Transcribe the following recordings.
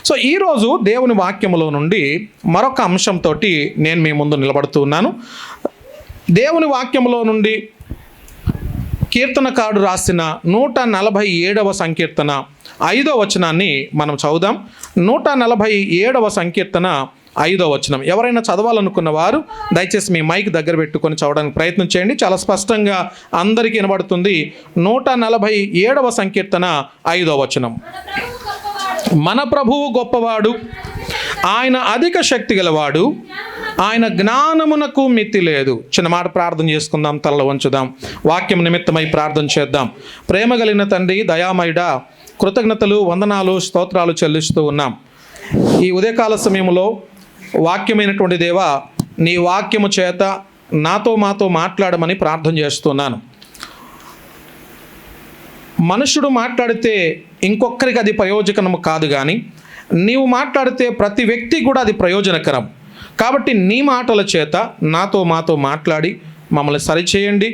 So ఈరోజు దేవుని వాక్యములో నుండి మరొక అంశంతో నేను మీ ముందు నిలబడుతూ ఉన్నాను. దేవుని వాక్యములో నుండి కీర్తనకారుడు రాసిన 147వ సంకీర్తన 5వ వచనాన్ని మనం చదువుదాం. 147వ సంకీర్తన 5వ వచనం. ఎవరైనా చదవాలనుకున్న వారు దయచేసి మీ మైక్ దగ్గర పెట్టుకొని చదవడానికి ప్రయత్నం చేయండి. చాలా స్పష్టంగా అందరికీ వినబడుతుంది. 147వ సంకీర్తన 5వ వచనం. మన ప్రభువు గొప్పవాడు, ఆయన అధిక శక్తి గలవాడు, ఆయన జ్ఞానమునకు మితి లేదు. చిన్న మాట ప్రార్థన చేసుకుందాం, తలలో వంచుదాం, వాక్యం నిమిత్తమై ప్రార్థన చేద్దాం. ప్రేమ కలిగిన తండ్రి, దయామయుడా, కృతజ్ఞతలు, వందనాలు, స్తోత్రాలు చెల్లిస్తూ ఉన్నాం. ఈ ఉదయకాల సమయంలో వాక్యమైనటువంటి దేవా, నీ వాక్యము చేత మాతో మాట్లాడమని ప్రార్థన చేస్తున్నాను. మనుషుడు మాట్లాడితే ఇంకొకరికి అది ప్రయోజనము కాదు, కానీ నీవు మాట్లాడితే ప్రతి వ్యక్తి కూడా అది ప్రయోజనకరం. కాబట్టి నీ మాటల చేత మాతో మాట్లాడి మమ్మల్ని సరిచేయండి,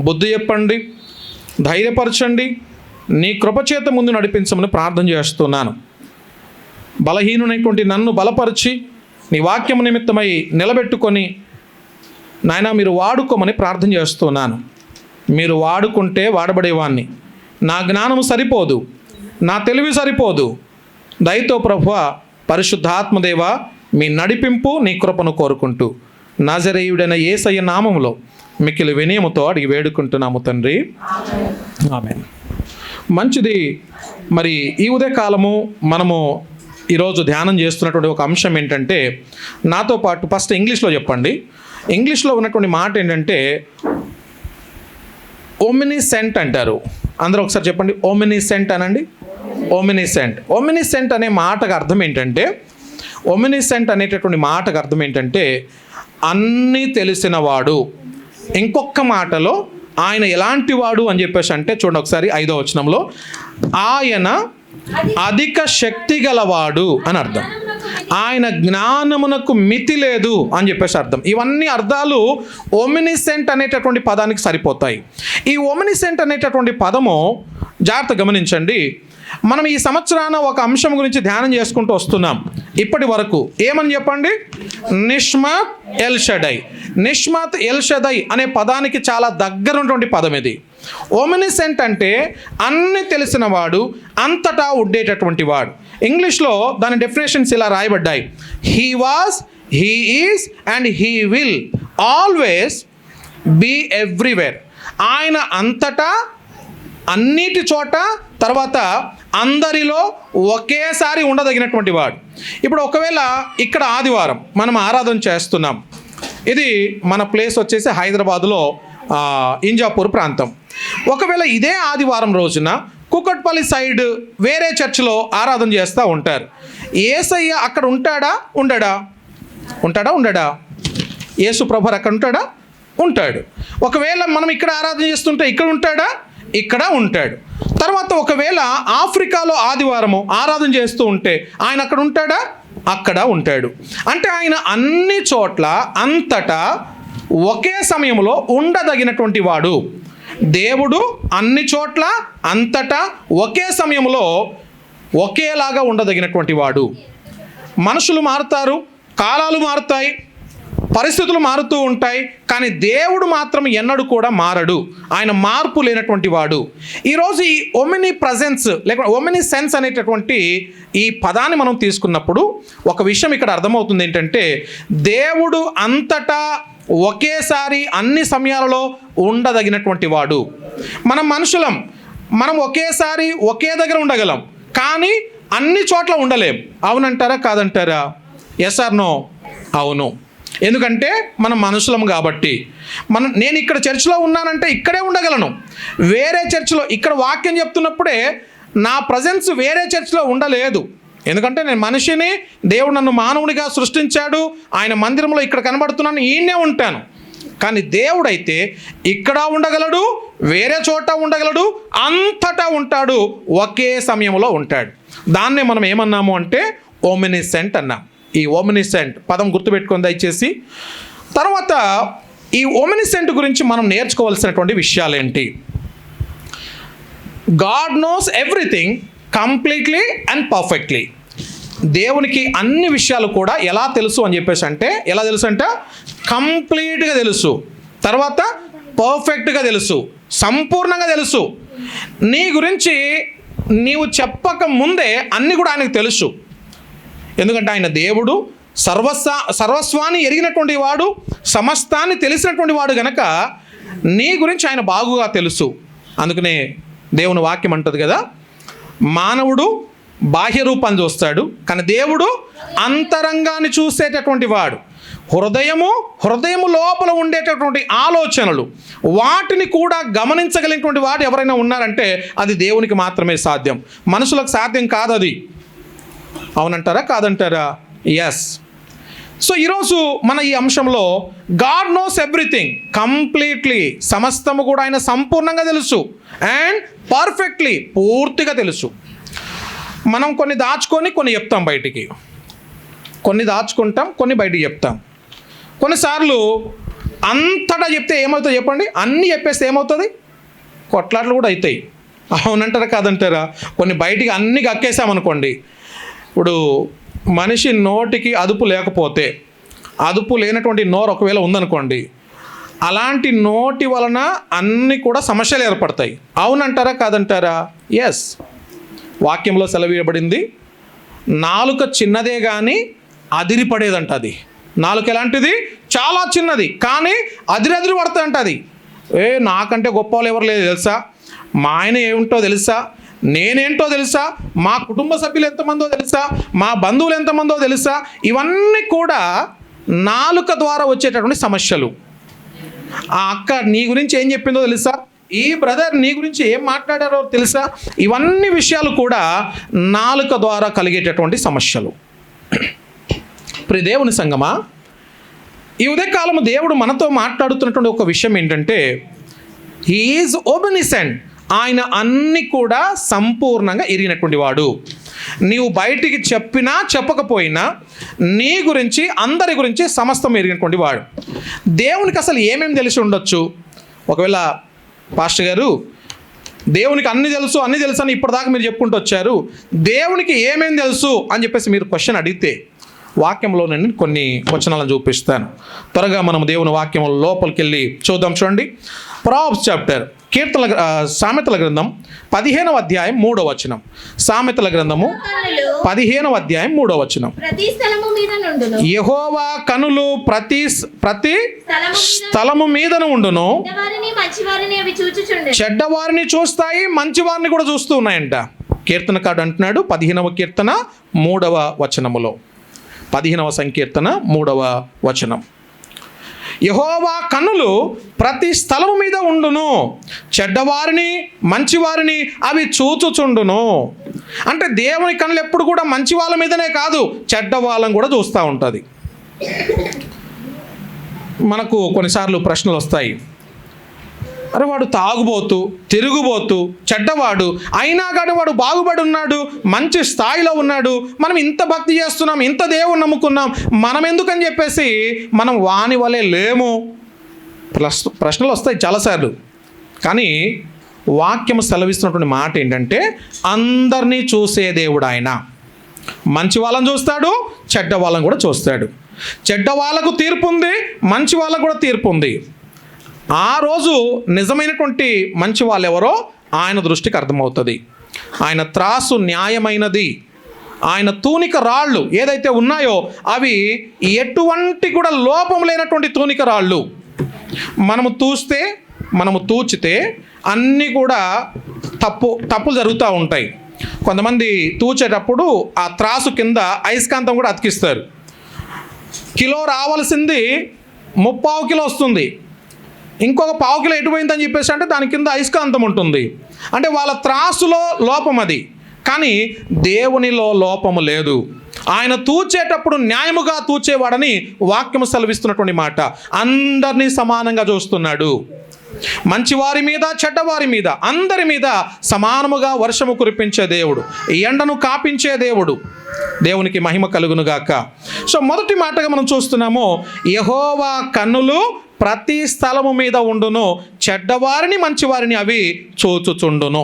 బుద్ధి చెప్పండి, ధైర్యపరచండి, నీ కృపచేత ముందు నడిపించమని ప్రార్థన చేస్తున్నాను. బలహీనునైనటువంటి నన్ను బలపరిచి నీ వాక్యం నిమిత్తమై నిలబెట్టుకొని నాయనా మీరు వాడుకోమని ప్రార్థన చేస్తున్నాను. మీరు వాడుకుంటే వాడబడేవాన్ని. నా జ్ఞానము సరిపోదు, నా తెలివి సరిపోదు. దయతో ప్రభువా, పరిశుద్ధాత్మదేవా, మీ నడిపింపు, నీ కృపను కోరుకుంటూ నజరేయుడైన యేసయ్య నామములో మిక్కిలి వినయముతో అడిగి వేడుకుంటున్నాము తండ్రి, ఆమేన్. మంచిది. మరి ఈ ఉదయకాలము మనము ఈరోజు ధ్యానం చేస్తున్నటువంటి ఒక అంశం ఏంటంటే, నాతో పాటు ఫస్ట్ ఇంగ్లీష్లో చెప్పండి. ఇంగ్లీష్లో ఉన్నటువంటి మాట ఏంటంటే ఓమినిసెంట్ అంటారు. అందరూ ఒకసారి చెప్పండి, ఓమినిసెంట్ అనండి. ఓమినిసెంట్. ఓమినిసెంట్ అనే మాటకు అర్థం ఏంటంటే, ఓమినిసెంట్ అనేటటువంటి మాటకు అర్థం ఏంటంటే అన్నీ తెలిసినవాడు. ఇంకొక మాటలో ఆయన ఎలాంటి వాడు అని చెప్పేసి అంటే, చూడండి ఒకసారి 5వ వచనంలో, ఆయన అధిక శక్తి గలవాడు అని అర్థం. ఆయన జ్ఞానమునకు మితి లేదు అని చెప్పేసి అర్థం. ఇవన్నీ అర్థాలు ఓమినిసెంట్ అనేటటువంటి పదానికి సరిపోతాయి. ఈ ఓమినిసెంట్ అనేటటువంటి పదము జాగ్రత్త గమనించండి. మనం ఈ సంవత్సరాన ఒక అంశం గురించి ధ్యానం చేసుకుంటూ వస్తున్నాం. ఇప్పటి వరకు ఏమని చెప్పండి? నిష్మత్ ఎల్ షడై. నిష్మత్ ఎల్ షడై అనే పదానికి చాలా దగ్గర ఉన్నటువంటి పదం ఇది. ఓమినిసెంట్ అంటే అన్ని తెలిసినవాడు, అంతటా ఉండేటటువంటి వాడు. ఇంగ్లీష్లో దాని డెఫినేషన్స్ ఇలా రాయబడ్డాయి. He was, he is and he will always be everywhere. ఆయన అంతటా, అన్నిటి చోట, తర్వాత అందరిలో ఒకేసారి ఉండదగినటువంటి వాడు. ఇప్పుడు ఒకవేళ ఇక్కడ ఆదివారం మనం ఆరాధన చేస్తున్నాం. ఇది మన ప్లేస్ వచ్చేసి హైదరాబాదులో ఇంజాపూర్ ప్రాంతం. ఒకవేళ ఇదే ఆదివారం రోజున కుకట్పల్లి సైడ్ వేరే చర్చిలో ఆరాధన చేస్తూ ఉంటారు. యేసయ్య అక్కడ ఉంటాడా? ఉండడా? ఉంటాడా? ఉండడా? యేసు ప్రభు అక్కడ ఉంటాడా? ఉంటాడు. ఒకవేళ మనం ఇక్కడ ఆరాధన చేస్తుంటే ఇక్కడ ఉంటాడా? ఇక్కడ ఉంటాడు. తర్వాత ఒకవేళ ఆఫ్రికాలో ఆదివారము ఆరాధన చేస్తూ ఉంటే ఆయన అక్కడ ఉంటాడా? అక్కడ ఉంటాడు. అంటే ఆయన అన్ని చోట్ల, అంతటా ఒకే సమయంలో ఉండదగినటువంటి వాడు. దేవుడు అన్ని చోట్ల, అంతటా ఒకే సమయంలో ఒకేలాగా ఉండదగినటువంటి వాడు. మనుషులు మారుతారు, కాలాలు మారుతాయి, పరిస్థితులు మారుతూ ఉంటాయి, కానీ దేవుడు మాత్రం ఎన్నడూ కూడా మారడు. ఆయన మార్పు లేనటువంటి వాడు. ఈరోజు ఈ ఒమిని ప్రజెన్స్ లేకపోతే ఒమిని సెన్స్ అనేటటువంటి ఈ పదాన్ని మనం తీసుకున్నప్పుడు ఒక విషయం ఇక్కడ అర్థమవుతుంది. ఏంటంటే దేవుడు అంతటా ఒకేసారి అన్ని సమయాలలో ఉండదగినటువంటి వాడు. మనం మనుషులం, మనం ఒకేసారి ఒకే దగ్గర ఉండగలం, కానీ అన్ని చోట్ల ఉండలేం. అవునంటారా? కాదంటారా? Yes or no? అవును. ఎందుకంటే మనం మనుషులం కాబట్టి. నేను ఇక్కడ చర్చిలో ఉన్నానంటే ఇక్కడే ఉండగలను. వేరే చర్చిలో, ఇక్కడ వాక్యం చెప్తున్నప్పుడే నా ప్రజెన్స్ వేరే చర్చిలో ఉండలేదు. ఎందుకంటే నేను మనిషిని, దేవుడు నన్ను మానవుడిగా సృష్టించాడు, ఆయన మందిరంలో ఇక్కడ కనబడుతున్నాను, ఈయనే ఉంటాను. కానీ దేవుడైతే ఇక్కడ ఉండగలడు, వేరే చోట ఉండగలడు, అంతటా ఉంటాడు, ఒకే సమయంలో ఉంటాడు. దాన్నే మనం ఏమన్నాము అంటే ఓమినిసెంట్ అన్నాం. ఈ ఓమినిసెంట్ పదం గుర్తుపెట్టుకొని దయచేసి. తర్వాత ఈ ఓమినిసెంట్ గురించి మనం నేర్చుకోవాల్సినటువంటి విషయాలు ఏంటి? God knows everything completely and perfectly. దేవునికి అన్ని విషయాలు కూడా ఎలా తెలుసు అని చెప్పేసి అంటే, ఎలా తెలుసు అంటే కంప్లీట్గా తెలుసు, తర్వాత పర్ఫెక్ట్గా తెలుసు, సంపూర్ణంగా తెలుసు. నీ గురించి నీవు చెప్పక ముందే అన్నీ కూడా ఆయనకు తెలుసు. ఎందుకంటే ఆయన దేవుడు, సర్వస్వాన్ని ఎరిగినటువంటి వాడు, సమస్తాన్ని తెలిసినటువంటి వాడు గనక నీ గురించి ఆయన బాగుగా తెలుసు. అందుకనే దేవుని వాక్యం అంటది కదా, మానవుడు బాహ్య రూపాన్ని చూస్తాడు, కానీ దేవుడు అంతరంగాన్ని చూసేటటువంటి వాడు. హృదయము లోపల ఉండేటటువంటి ఆలోచనలు, వాటిని కూడా గమనించగలిగినటువంటి వాడు ఎవరైనా ఉన్నారంటే అది దేవునికి మాత్రమే సాధ్యం. మనుషులకు సాధ్యం కాదు అది. అవునంటారా కాదంటారా? ఎస్. సో ఈరోజు మన ఈ అంశంలో గాడ్ నోస్ ఎవ్రీథింగ్ కంప్లీట్లీ, సమస్తము కూడా ఆయన సంపూర్ణంగా తెలుసు, అండ్ పర్ఫెక్ట్లీ, పూర్తిగా తెలుసు. మనం కొన్ని దాచుకొని కొన్ని చెప్తాం బయటికి, కొన్ని దాచుకుంటాం, కొన్ని బయటికి చెప్తాం. కొన్నిసార్లు అంతటా చెప్తే ఏమవుతుందో చెప్పండి, అన్నీ చెప్పేస్తే ఏమవుతుంది? కొట్లాట్లు కూడా అవుతాయి. అవునంటారా కాదంటారా? కొన్ని బయటికి అన్నీ కక్కేసామనుకోండి, ఇప్పుడు మనిషి నోటికి అదుపు లేకపోతే, అదుపు లేనటువంటి నోరు ఒకవేళ ఉందనుకోండి, అలాంటి నోటి వలన అన్నీ కూడా సమస్యలు ఏర్పడతాయి. అవునంటారా కాదంటారా? ఎస్. వాక్యంలో సెలవియబడింది, నాలుక చిన్నదే కానీ అదిరిపడేదంట. అది నాలుక ఎలాంటిది? చాలా చిన్నది, కానీ అదిరి పడుతుందంట. అది నాకంటే గొప్ప వాళ్ళు ఎవరు లేదు తెలుసా, మా ఆయన ఏమిటో తెలుసా, నేనేంటో తెలుసా, మా కుటుంబ సభ్యులు ఎంతమందో తెలుసా, మా బంధువులు ఎంతమందో తెలుసా. ఇవన్నీ కూడా నాలుక ద్వారా వచ్చేటటువంటి సమస్యలు. ఆ అక్క నీ గురించి ఏం చెప్పిందో తెలుసా, ఈ బ్రదర్ నీ గురించి ఏం మాట్లాడారో తెలుసా. ఇవన్నీ విషయాలు కూడా నాలుక ద్వారా కలిగేటటువంటి సమస్యలు. ప్రియ దేవుని సంగమా, ఈ ఉదయకాలము దేవుడు మనతో మాట్లాడుతున్నటువంటి ఒక విషయం ఏంటంటే, హీ ఈజ్ ఓబెనిసెంట్. ఆయన అన్ని కూడా సంపూర్ణంగా ఎరిగినటువంటి వాడు. నీవు బయటికి చెప్పినా చెప్పకపోయినా నీ గురించి, అందరి గురించి సమస్తం ఎరిగినటువంటి వాడు. దేవునికి అసలు ఏమేమి తెలిసి ఉండొచ్చు? ఒకవేళ పాస్టర్ గారు దేవునికి అన్ని తెలుసు అని ఇప్పటిదాకా మీరు చెప్పుకుంటూ వచ్చారు, దేవునికి ఏమేమి తెలుసు అని చెప్పేసి మీరు క్వశ్చన్ అడిగితే, వాక్యంలో నేను కొన్ని వచనాలను చూపిస్తాను. త్వరగా మనం దేవుని వాక్యం లోపలికి వెళ్ళి చూద్దాం. చూడండి, ప్రాబ్స్ చాప్టర్, సామెతల గ్రంథం 15వ అధ్యాయం 3వ వచనం. సామెతల గ్రంథము 15వ అధ్యాయం 3వ వచనం. యెహోవా కనులు ప్రతి స్థలము మీదను ఉండును, చెడ్డవారిని చూస్తాయి, మంచివారిని కూడా చూస్తూ ఉన్నాయంట. కీర్తనకారుడు అంటున్నాడు 15వ కీర్తన 3వ వచనములో, 15వ సంకీర్తన 3వ వచనం. యెహోవా కన్నులు ప్రతి స్థలము మీద ఉండును, చెడ్డవారిని మంచివారిని అవి చూచుచుండును. అంటే దేవుని కన్నులు ఎప్పుడు కూడా మంచి వాళ్ళ మీదనే కాదు, చెడ్డ వాళ్ళని కూడా చూస్తూ ఉంటుంది. మనకు కొన్నిసార్లు ప్రశ్నలు వస్తాయి, అరే వాడు తాగుబోతు, తిరుగుబోతు, చెడ్డవాడు, అయినా కానీ వాడు బాగుపడి ఉన్నాడు, మంచి స్థాయిలో ఉన్నాడు, మనం ఇంత భక్తి చేస్తున్నాం, ఇంత దేవుని నమ్ముకున్నాం, మనం ఎందుకని చెప్పేసి మనం వాని వలె లేము. ప్రశ్నలు వస్తాయి చాలాసార్లు. కానీ వాక్యం సెలవిస్తున్నటువంటి మాట ఏంటంటే, అందరినీ చూసే దేవుడు ఆయన. మంచి వాళ్ళని చూస్తాడు, చెడ్డ వాళ్ళని కూడా చూస్తాడు. చెడ్డ వాళ్ళకు తీర్పు ఉంది, మంచి వాళ్ళకు కూడా తీర్పు ఉంది. ఆ రోజు నిజమైనటువంటి మంచి వాళ్ళు ఎవరో ఆయన దృష్టికి అర్థమవుతుంది. ఆయన త్రాసు న్యాయమైనది, ఆయన తూనిక రాళ్ళు ఏదైతే ఉన్నాయో అవి ఎటువంటి కూడా లోపం లేనటువంటి తూనిక రాళ్ళు. మనము తూచితే అన్నీ కూడా తప్పులు జరుగుతూ ఉంటాయి. కొంతమంది తూచేటప్పుడు ఆ త్రాసు కింద అయస్కాంతం కూడా అతికిస్తారు. కిలో రావాల్సింది 30 కిలో వస్తుంది, ఇంకొక 1/4 కిలో ఎటుపోయిందని చెప్పేసి అంటే దాని కింద అయస్కాంతం ఉంటుంది. అంటే వాళ్ళ త్రాసులో లోపం అది, కానీ దేవునిలో లోపము లేదు. ఆయన తూచేటప్పుడు న్యాయముగా తూచేవాడని వాక్యము సెలవిస్తున్నటువంటి మాట. అందరినీ సమానంగా చూస్తున్నాడు. మంచివారి మీద, చెడ్డవారి మీద, అందరి మీద సమానముగా వర్షము కురిపించే దేవుడు, ఎండను కాపించే దేవుడు. దేవునికి మహిమ కలుగునుగాక. సో మొదటి మాటగా మనం చూస్తున్నాము, యెహోవా కన్నులు ప్రతి స్థలము మీద ఉండును, చెడ్డవారిని మంచివారిని అవి చూచుచుండును.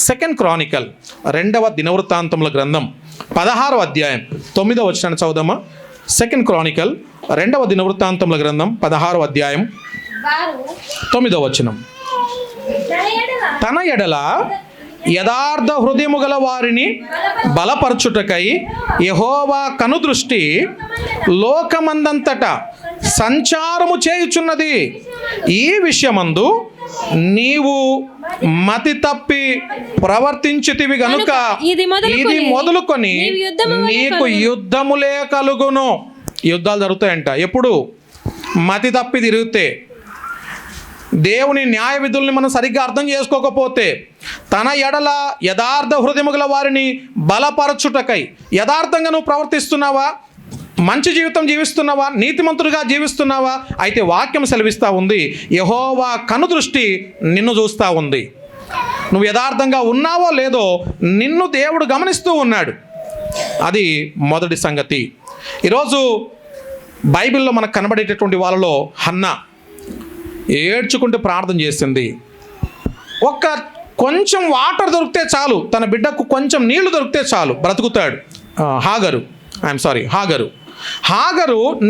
2 క్రానికల్ 2వ దినవృత్తాంతముల గ్రంథం 16వ అధ్యాయం 9వ వచనాన్ని చదువుదామా. 2 క్రానికల్ 2వ దినవృత్తాంతముల గ్రంథం 16వ అధ్యాయం 9వ వచనం. తన ఎడల యథార్థ హృదయము గల వారిని బలపరచుటకై యెహోవా కనుదృష్టి లోకమందంతటా సంచారము చేయుచున్నది. ఈ విషయమందు నీవు మతి తప్పి ప్రవర్తించితివి గనుక ఇది మొదలుకొని నీకు యుద్ధములే కలుగును. యుద్ధాలు జరుగుతాయంట ఎప్పుడు? మతి తప్పి తిరిగితే, దేవుని న్యాయ విధుల్ని మనం సరిగ్గా అర్థం చేసుకోకపోతే. తన ఎడల యథార్థ హృదయము గల వారిని బలపరచుటకై. యథార్థంగా నువ్వు ప్రవర్తిస్తున్నావా? మంచి జీవితం జీవిస్తున్నావా? నీతిమంతుడిగా జీవిస్తున్నావా? అయితే వాక్యం సెలవిస్తూ ఉంది, యెహోవా కనుదృష్టి నిన్ను చూస్తూ ఉంది. నువ్వు యథార్థంగా ఉన్నావో లేదో నిన్ను దేవుడు గమనిస్తూ ఉన్నాడు. అది మొదటి సంగతి. ఈరోజు బైబిల్లో మనకు కనబడేటటువంటి వాళ్ళలో హన్నా ఏడ్చుకుంటూ ప్రార్థన చేసింది. కొంచెం వాటర్ దొరికితే చాలు, తన బిడ్డకు కొంచెం నీళ్లు దొరికితే చాలు బ్రతుకుతాడు. హాగరు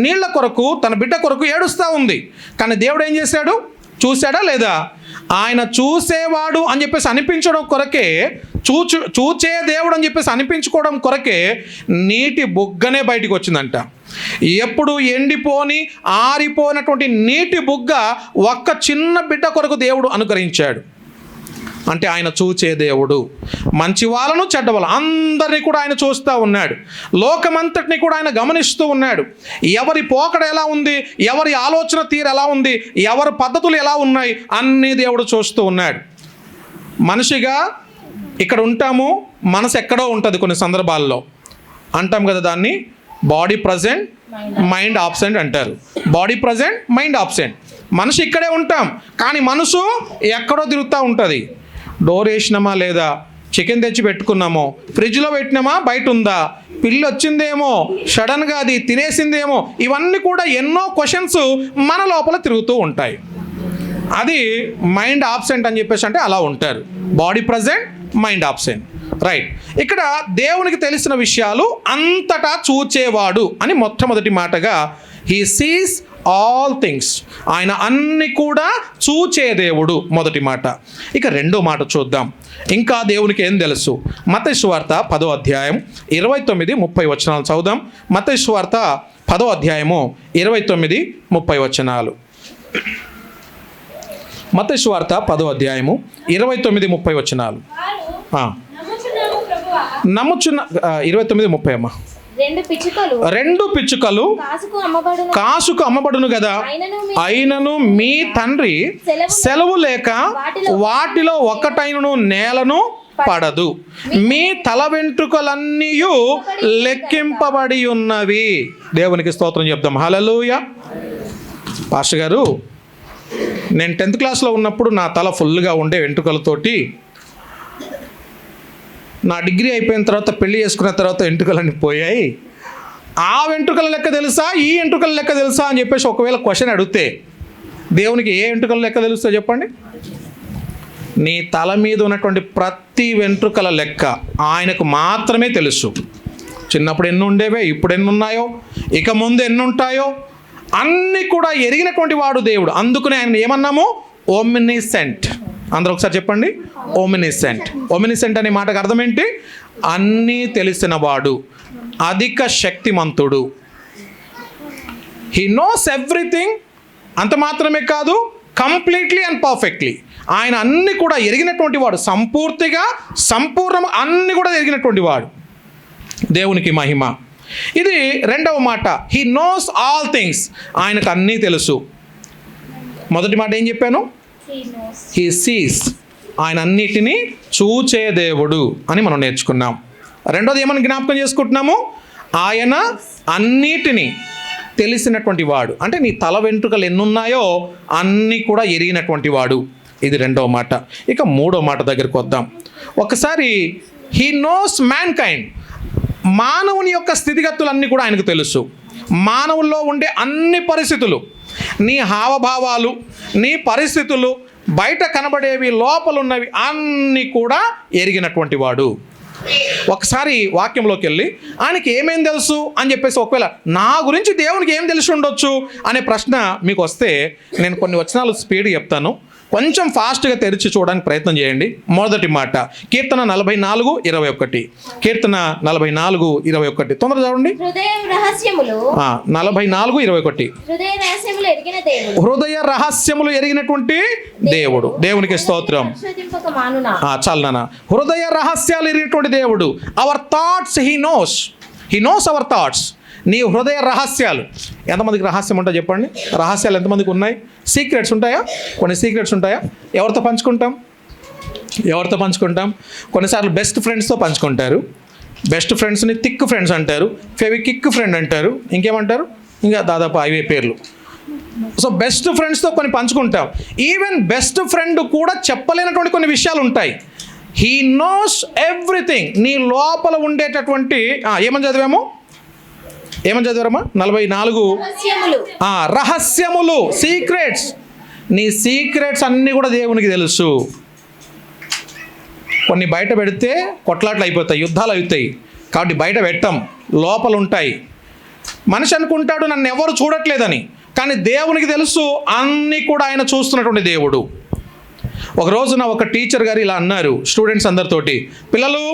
నీళ్ల కొరకు, తన బిడ్డ కొరకు ఏడుస్తూ ఉంది. కానీ దేవుడు ఏం చేశాడు? చూశాడా లేదా? ఆయన చూసేవాడు అని చెప్పేసి అనిపించడం కొరకే, చూచే దేవుడు అని చెప్పేసి అనిపించుకోవడం కొరకే నీటి బుగ్గనే బయటికి వచ్చిందంట. ఎప్పుడు ఎండిపోని ఆరిపోయినటువంటి నీటి బుగ్గ ఒక్క చిన్న బిడ్డ కొరకు దేవుడు అనుగ్రహించాడు. అంటే ఆయన చూచే దేవుడు. మంచి వాళ్ళను చెడ్డ వాళ్ళను అందరినీ కూడా ఆయన చూస్తూ ఉన్నాడు. లోకమంతటిని కూడా ఆయన గమనిస్తూ ఉన్నాడు. ఎవరి పోకడ ఎలా ఉంది, ఎవరి ఆలోచన తీరు ఎలా ఉంది, ఎవరి పద్ధతులు ఎలా ఉన్నాయి, అన్నీ దేవుడు చూస్తూ ఉన్నాడు. మనిషిగా ఇక్కడ ఉంటాము, మనసు ఎక్కడో ఉంటుంది. కొన్ని సందర్భాల్లో అంటాం కదా, దాన్ని బాడీ ప్రజెంట్ మైండ్ ఆబ్సెంట్ అంటారు. Body present mind absent. మనిషి ఇక్కడే ఉంటాం, కానీ మనసు ఎక్కడో తిరుగుతూ ఉంటుంది. డోర్ వేసినామా లేదా, చికెన్ తెచ్చి పెట్టుకున్నామో, ఫ్రిడ్జ్లో పెట్టినామా, బయట ఉందా, పిల్లి వచ్చిందేమో, సడన్గా అది తినేసిందేమో, ఇవన్నీ కూడా ఎన్నో క్వశ్చన్స్ మన లోపల తిరుగుతూ ఉంటాయి. అది మైండ్ ఆబ్సెంట్ అని చెప్పేసి అంటే అలా ఉంటారు. Body present mind absent. Right. ఇక్కడ దేవునికి తెలిసిన విషయాలు అంతటా చూచేవాడు అని మొట్టమొదటి మాటగా హీ సీస్ ఆల్ థింగ్స్. ఆయన అన్ని కూడా చూచే దేవుడు, మొదటి మాట. ఇక రెండో మాట చూద్దాం. ఇంకా దేవునికి ఏం తెలుసు? మత్తయి సువార్త 10వ అధ్యాయం 29-30 వచనాలు చదువుదాం. మత్తయి సువార్త 10వ అధ్యాయము 29-30 వచనాలు. మత్తయి సువార్త 10వ అధ్యాయము 29-30 వచనాలు. నమ్ముచున్న 29-30 అమ్మా. రెండు పిచ్చుకలు కాసుకు అమ్మబడును కదా, అయినను మీ తండ్రి సెలవు లేక వాటిలో ఒక్కటైనను నేలను పడదు. మీ తల వెంట్రుకలన్నీ లెక్కింపబడి ఉన్నవి. దేవునికి స్తోత్రం చెప్దాం. హల్లెలూయా. పాస్టర్ గారు, నేను 10th క్లాస్లో ఉన్నప్పుడు నా తల ఫుల్గా ఉండే వెంట్రుకలతోటి, నా డిగ్రీ అయిపోయిన తర్వాత పెళ్లి చేసుకున్న తర్వాత వెంట్రుకలన్నీ పోయాయి. ఆ వెంట్రుకల లెక్క తెలుసా, ఈ వెంట్రుకల లెక్క తెలుసా అని చెప్పేసి ఒకవేళ క్వశ్చన్ అడిగితే, దేవునికి ఏ వెంట్రుకల లెక్క తెలుస్తో చెప్పండి? నీ తల మీద ఉన్నటువంటి ప్రతి వెంట్రుకల లెక్క ఆయనకు మాత్రమే తెలుసు. చిన్నప్పుడు ఎన్ని ఉండేవే, ఇప్పుడు ఎన్ని ఉన్నాయో, ఇక ముందు ఎన్ని ఉంటాయో అన్నీ కూడా ఎరిగినటువంటి వాడు దేవుడు. అందుకనే ఆయన ఏమన్నాము? ఓమ్నిసెంట్. అందరూ ఒకసారి చెప్పండి, ఓమ్నిసెంట్. ఓమ్నిసెంట్ అనే మాటకు అర్థం ఏంటి? అన్నీ తెలిసిన వాడు, అధిక శక్తిమంతుడు. He knows everything. అంత మాత్రమే కాదు, కంప్లీట్లీ అండ్ పర్ఫెక్ట్లీ. ఆయన అన్ని కూడా ఎరిగినటువంటి వాడు, సంపూర్తిగా సంపూర్ణం అన్ని కూడా ఎరిగినటువంటి వాడు. దేవునికి మహిమ. ఇది రెండవ మాట. He knows all things. ఆయనకు అన్నీ తెలుసు. మొదటి మాట ఏం చెప్పాను? He sees. ఆయన అన్నిటినీ చూచే దేవుడు అని మనం నేర్చుకున్నాం. రెండోది ఏమని జ్ఞాపకం చేసుకుంటున్నాము? ఆయన అన్నిటినీ తెలిసినటువంటి వాడు. అంటే నీ తల వెంట్రుకలు ఎన్నున్నాయో అన్నీ కూడా ఎరిగినటువంటి వాడు. ఇది రెండవ మాట. ఇక మూడో మాట దగ్గరికి వద్దాం. ఒకసారి హీ నోస్ మ్యాన్ కైండ్. మానవుని యొక్క స్థితిగతులన్నీ కూడా ఆయనకు తెలుసు. మానవుల్లో ఉండే అన్ని పరిస్థితులు, నీ హావభావాలు, నీ పరిస్థితులు, బయట కనబడేవి, లోపలున్నవి అన్నీ కూడా ఎరిగినటువంటి వాడు. ఒకసారి వాక్యంలోకి వెళ్ళి ఆయనకి ఏమేం తెలుసు అని చెప్పేసి, ఒకవేళ నా గురించి దేవునికి ఏం తెలిసి ఉండొచ్చు అనే ప్రశ్న మీకు వస్తే, నేను కొన్ని వచనాలు స్పీడ్గా చెప్తాను, కొంచెం ఫాస్ట్గా తెరిచి చూడడానికి ప్రయత్నం చేయండి. మొదటి మాట కీర్తన 44:21. కీర్తన 44:21 తొందరగా చూడండి. 44:21. హృదయ రహస్యములు ఎరిగినటువంటి దేవుడు. దేవునికి స్తోత్రం. చాలు నాన్న. హృదయ రహస్యాలు ఎరిగినటువంటి దేవుడు. Our thoughts he knows our thoughts. నీ హృదయ రహస్యాలు. ఎంతమందికి రహస్యం ఉంటాయి చెప్పండి? రహస్యాలు ఎంతమందికి ఉన్నాయి? సీక్రెట్స్ ఉంటాయా? కొన్ని సీక్రెట్స్ ఉంటాయా? ఎవరితో పంచుకుంటాం? కొన్నిసార్లు బెస్ట్ ఫ్రెండ్స్తో పంచుకుంటారు. బెస్ట్ ఫ్రెండ్స్ని థిక్ ఫ్రెండ్స్ అంటారు, ఫెవికిక్ ఫ్రెండ్ అంటారు, ఇంకేమంటారు, ఇంకా దాదాపు 5 పేర్లు. సో బెస్ట్ ఫ్రెండ్స్తో కొన్ని పంచుకుంటాం. ఈవెన్ బెస్ట్ ఫ్రెండ్ కూడా చెప్పలేనటువంటి కొన్ని విషయాలు ఉంటాయి. He knows everything. నీ లోపల ఉండేటటువంటి ఏమని చదివారమ్మా? 44 రహస్యములు, సీక్రెట్స్. నీ సీక్రెట్స్ అన్నీ కూడా దేవునికి తెలుసు. కొన్ని బయట పెడితే కొట్లాట్లు అయిపోతాయి, యుద్ధాలు అవుతాయి. కాబట్టి బయట పెట్టం, లోపల ఉంటాయి. మనిషి అనుకుంటాడు నన్ను ఎవరు చూడట్లేదని, కానీ దేవునికి తెలుసు అన్నీ కూడా ఆయన చూస్తున్నటువంటి దేవుడు. ఒక రోజున ఒక టీచర్ గారు ఇలా అన్నారు స్టూడెంట్స్ అందరితోటి, పిల్లలు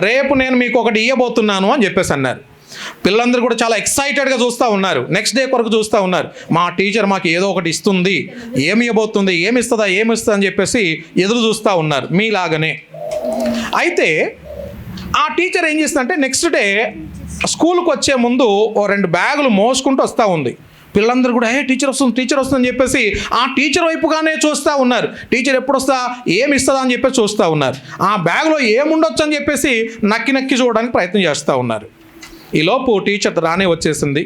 రేపు నేను మీకు ఒకటి ఇవ్వబోతున్నాను అని చెప్పేసి అన్నారు. పిల్లలందరూ కూడా చాలా ఎక్సైటెడ్గా చూస్తూ ఉన్నారు. నెక్స్ట్ డే కొరకు చూస్తూ ఉన్నారు. మా టీచర్ మాకు ఏదో ఒకటి ఇస్తుంది, ఏమి ఇవ్వబోతుంది, ఏమి ఇస్తుందా అని చెప్పేసి ఎదురు చూస్తూ ఉన్నారు, మీలాగనే. అయితే ఆ టీచర్ ఏం చేస్తుందంటే నెక్స్ట్ డే స్కూల్కి వచ్చే ముందు 2 బ్యాగులు మోసుకుంటూ వస్తూ ఉంది. పిల్లలందరూ కూడా టీచర్ వస్తుంది అని చెప్పేసి ఆ టీచర్ వైపుగానే చూస్తూ ఉన్నారు. టీచర్ ఎప్పుడు వస్తా, ఏమి ఇస్తుందా అని చెప్పేసి చూస్తూ ఉన్నారు. ఆ బ్యాగ్లో ఏముండొచ్చు అని చెప్పేసి నక్కి చూడడానికి ప్రయత్నం చేస్తూ ఉన్నారు. ఈలోపు టీచర్ రానే వచ్చేసింది.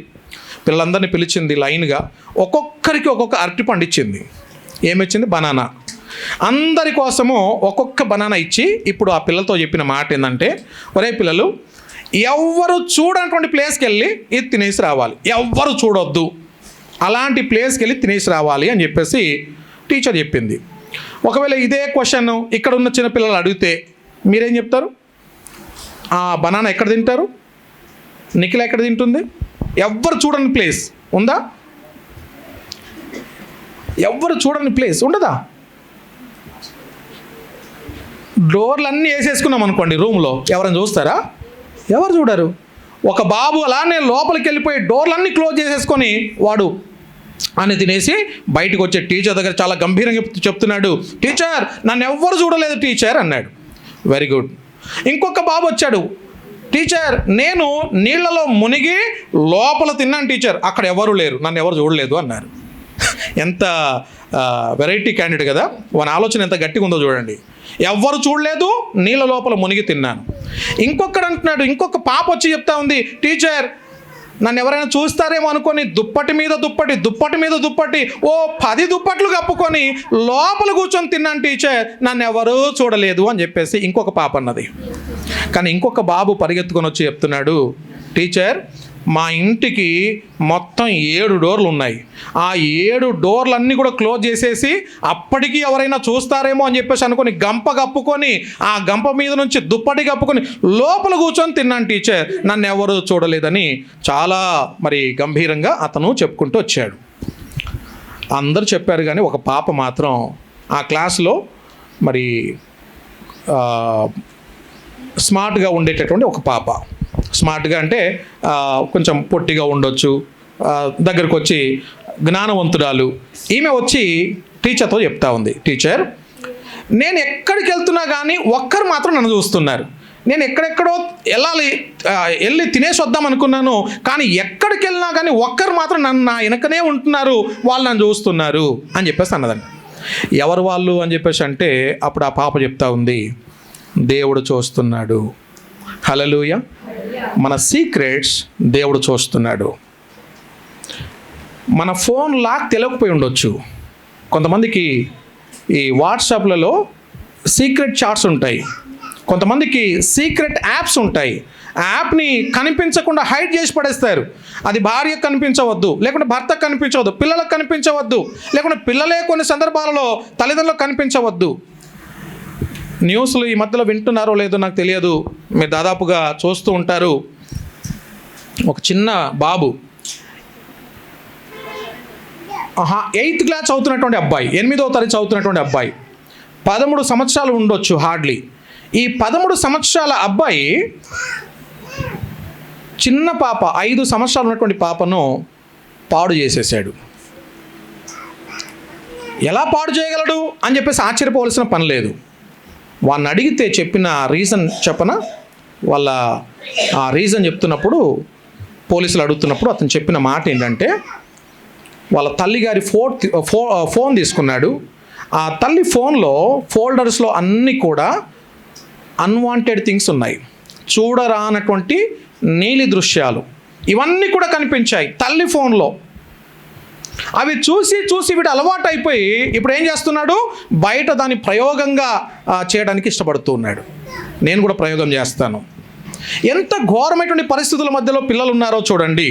పిల్లలందరినీ పిలిచింది లైన్గా. ఒక్కొక్కరికి ఒక్కొక్క అరటిపండు ఇచ్చింది. ఏమిచ్చింది? బనానా. అందరి కోసము ఒక్కొక్క బనానా ఇచ్చి ఇప్పుడు ఆ పిల్లలతో చెప్పిన మాట ఏంటంటే, ఒరే పిల్లలు, ఎవ్వరు చూడనటువంటి ప్లేస్కి వెళ్ళి ఇది తినేసి రావాలి, ఎవ్వరు చూడొద్దు, అలాంటి ప్లేస్కి వెళ్ళి తినేసి రావాలి అని చెప్పేసి టీచర్ చెప్పింది. ఒకవేళ ఇదే క్వశ్చన్ ఇక్కడ ఉన్న చిన్నపిల్లలు అడిగితే మీరేం చెప్తారు? ఆ బనానా ఎక్కడ తింటారు? నిఖిల ఎక్కడ తింటుంది? ఎవ్వరు చూడని ప్లేస్ ఉందా? ఎవ్వరు చూడని ప్లేస్ ఉండదా? డోర్లన్నీ వేసేసుకున్నాం అనుకోండి రూమ్లో, ఎవరైనా చూస్తారా? ఎవరు చూడరు. ఒక బాబు అలానే లోపలికి వెళ్ళిపోయి డోర్లన్నీ క్లోజ్ చేసేసుకొని వాడు అని తినేసి బయటకు వచ్చే టీచర్ దగ్గర చాలా గంభీరంగా చెప్తున్నాడు, టీచర్ నన్ను ఎవ్వరు చూడలేదు టీచర్ అన్నాడు. Very good. ఇంకొక బాబు వచ్చాడు, టీచర్ నేను నీళ్లలో మునిగి లోపల తిన్నాను టీచర్, అక్కడ ఎవరు లేరు, నన్ను ఎవరు చూడలేదు అన్నారు. ఎంత వెరైటీ క్యాండిడేట్ కదా, వాని ఆలోచన ఎంత గట్టిగా ఉందో చూడండి. ఎవ్వరు చూడలేదు, నీళ్ళ లోపల మునిగి తిన్నాను. ఇంకొకడు అంటున్నాడు, ఇంకొక పాప వచ్చి చెప్తా ఉంది, టీచర్ నన్ను ఎవరైనా చూస్తారేమో అనుకొని దుప్పటి మీద దుప్పటి 10 దుప్పట్లు కప్పుకొని లోపల కూర్చొని తిన్నాను టీచర్, నన్ను ఎవరూ చూడలేదు అని చెప్పేసి ఇంకొక పాప అన్నది. కానీ ఇంకొక బాబు పరిగెత్తుకొని వచ్చి చెప్తున్నాడు, టీచర్ మా ఇంటికి మొత్తం 7 డోర్లు ఉన్నాయి, ఆ 7 డోర్లన్నీ కూడా క్లోజ్ చేసేసి అప్పటికి ఎవరైనా చూస్తారేమో అని చెప్పేసి అనుకొని గంప కప్పుకొని ఆ గంప మీద నుంచి దుప్పటి కప్పుకొని లోపల కూర్చొని తిన్నాను టీచర్, నన్ను ఎవరు చూడలేదని చాలా మరి గంభీరంగా అతను చెప్పుకుంటూ వచ్చాడు. అందరూ చెప్పారు కానీ ఒక పాప మాత్రం ఆ క్లాస్లో మరి స్మార్ట్గా ఉండేటటువంటి ఒక పాప, స్మార్ట్గా అంటే కొంచెం పొట్టిగా ఉండొచ్చు, దగ్గరకు వచ్చి జ్ఞానవంతురాలు, ఈమె వచ్చి టీచర్తో చెప్తా ఉంది, టీచర్ నేను ఎక్కడికి వెళ్తున్నా కానీ ఒక్కరు మాత్రం నన్ను చూస్తున్నారు, నేను ఎక్కడెక్కడో వెళ్ళి తినేసి వద్దాం అనుకున్నాను, కానీ ఎక్కడికి వెళ్ళినా కానీ ఒక్కరు మాత్రం నా వెనకనే ఉంటున్నారు, వాళ్ళు నన్ను చూస్తున్నారు అని చెప్పేసి అన్నదండి. ఎవరు వాళ్ళు అని చెప్పేసి అంటే అప్పుడు ఆ పాప చెప్తా ఉంది, దేవుడు చూస్తున్నాడు. హల్లెలూయా. మన సీక్రెట్స్ దేవుడు చూస్తున్నాడు. మన ఫోన్ లాక్ తెలియకపోయి ఉండొచ్చు. కొంతమందికి ఈ వాట్సాప్లలో సీక్రెట్ చాట్స్ ఉంటాయి, కొంతమందికి సీక్రెట్ యాప్స్ ఉంటాయి. ఆ యాప్ని కనిపించకుండా హైడ్ చేసి పడేస్తారు. అది భార్యకు కనిపించవద్దు, లేకుంటే భర్తకు కనిపించవద్దు, పిల్లలకు కనిపించవద్దు, లేకుంటే పిల్లలే కొన్ని సందర్భాలలో తల్లిదండ్రులకు కనిపించవద్దు. న్యూస్లు ఈ మధ్యలో వింటున్నారో లేదో నాకు తెలియదు, మీరు దాదాపుగా చూస్తూ ఉంటారు. ఒక చిన్న బాబు 8th క్లాస్ చదువుతున్నటువంటి అబ్బాయి, 8వ తరగతి చదువుతున్నటువంటి అబ్బాయి, 13 సంవత్సరాలు ఉండొచ్చు హార్డ్లీ. ఈ 13 సంవత్సరాల అబ్బాయి చిన్న పాప 5 సంవత్సరాలు ఉన్నటువంటి పాపను పాడు చేసేసాడు. ఎలా పాడు చేయగలడు అని చెప్పేసి ఆశ్చర్యపోవలసిన పని లేదు. వాడిని అడిగితే చెప్పిన రీజన్ చెప్పనా? వాళ్ళ ఆ రీజన్ చెప్తున్నప్పుడు, పోలీసులు అడుగుతున్నప్పుడు అతను చెప్పిన మాట ఏంటంటే, వాళ్ళ తల్లిగారి ఫోన్ తీసుకున్నాడు. ఆ తల్లి ఫోన్లో ఫోల్డర్స్లో అన్నీ కూడా అన్వాంటెడ్ థింగ్స్ ఉన్నాయి, చూడరానటువంటి నీలి దృశ్యాలు, ఇవన్నీ కూడా కనిపించాయి తల్లి ఫోన్లో. అవి చూసి చూసి వీడు అలవాటు అయిపోయి ఇప్పుడు ఏం చేస్తున్నాడు, బయట దాన్ని ప్రయోగంగా చేయడానికి ఇష్టపడుతూ ఉన్నాడు. నేను కూడా ప్రయోగం చేస్తాను. ఎంత ఘోరమైనటువంటి పరిస్థితుల మధ్యలో పిల్లలు ఉన్నారో చూడండి.